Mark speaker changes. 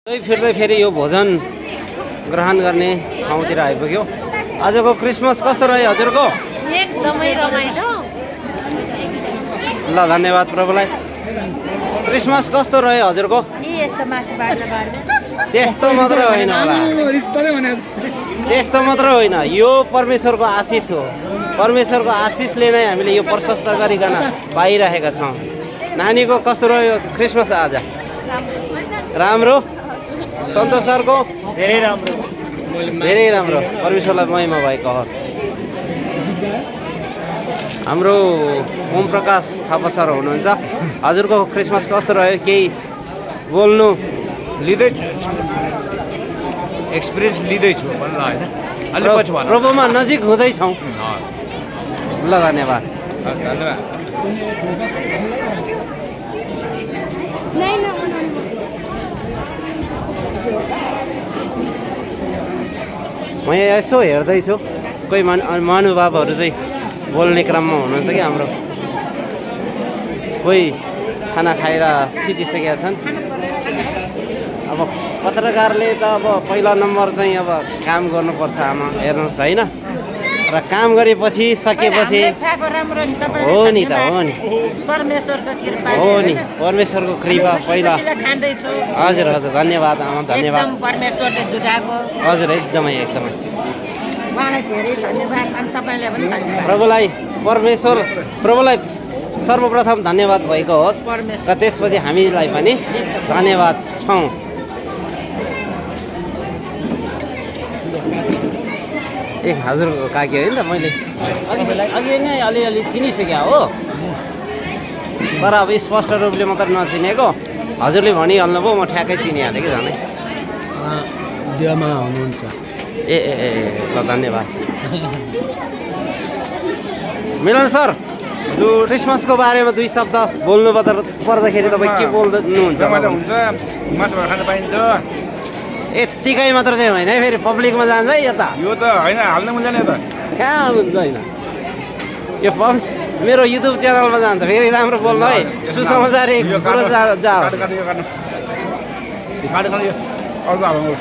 Speaker 1: फिर्दै फेरि यो भोजन ग्रहण गर्ने ठाउँतिर आइपुग्यो। आजको क्रिसमस कस्तो रह्यो हजुरको?
Speaker 2: एकदमै रमाइलो।
Speaker 1: ल धन्यवाद प्रभुलाई। क्रिसमस कस्तो रह्यो हजुरको?
Speaker 2: यस्तो मासु बाड्न
Speaker 1: त्यस्तो मात्र होइन होला, त्यस्तो मात्र होइन, यो परमेश्वरको आशिष हो। परमेश्वरको आशिषले नै हामीले यो प्रशस्त गरिकन पाइरहेका छौँ। नानीको कस्तो रह्यो क्रिसमस आज? राम्रो। सन्तोष सरको?
Speaker 3: धेरै राम्रो,
Speaker 1: धेरै राम्रो। परमेश्वरलाई महिमा भएको होस्। हाम्रो ओम प्रकाश थापा सर हुनुहुन्छ। हजुरको क्रिसमस कस्तो रह्यो? केही बोल्नु?
Speaker 3: लिँदैछु, एक्सपिरियन्स लिँदैछु भन्नु होइन, अलि पछि भन्नु।
Speaker 1: प्रभुमा नजिक हुँदैछौँ। ल धन्यवाद।
Speaker 3: धन्यवाद।
Speaker 1: म यहाँ यसो हेर्दैछु, कोही महानुभावहरू चाहिँ बोल्ने क्रममा हुनुहुन्छ कि हाम्रो कोही खाना खाएर सिधिसकेका छन्। अब पत्रकारले त अब पहिला नम्बर चाहिँ अब काम गर्नुपर्छ आमा, हेर्नुहोस् होइन, र काम गरेपछि सकेपछि हो नि त, हो नि, हो नि, परमेश्वरको कृपा पहिला। हजुर हजुर, धन्यवाद आमा, धन्यवाद।
Speaker 2: परमेश्वरले जुटाएको
Speaker 1: हजुर एकदमै एकदमै
Speaker 2: उहाँलाई धेरै धन्यवाद। अनि तपाईँले पनि धन्यवाद।
Speaker 1: प्रभुलाई सर्वप्रथम धन्यवाद भएको होस् र त्यसपछि हामीलाई पनि धन्यवाद छौँ। ए हजुरको काकी होइन त, मैले अघि नै अलिअलि चिनिसक्यो हो, तर अब स्पष्ट रूपले मात्र नचिनेको। हजुरले भनिहाल्नुभयो, म ठ्याक्कै चिनिहालेँ कि झनै।
Speaker 4: देवमा हुनुहुन्छ।
Speaker 1: ए ए ए ल धन्यवाद। मिलन सर, क्रिसमसको बारेमा दुई शब्द बोल्नु पर्दाखेरि तपाईँ के बोल्नुहुन्छ?
Speaker 3: हुन्छ, मासुहरू खान पाइन्छ।
Speaker 1: यत्तिकै मात्र चाहिँ होइन है, फेरि पब्लिकमा जान्छ है यता।
Speaker 3: यो त होइन, हाल्नु मिल्दैन यो त।
Speaker 1: कहाँ हुन्छ होइन, यो मेरो युट्युब च्यानलमा जान्छ। फेरि राम्रो बोल्नु है, सुसमाचार एक कुरो जाओ।
Speaker 3: अर्को हाल्नु।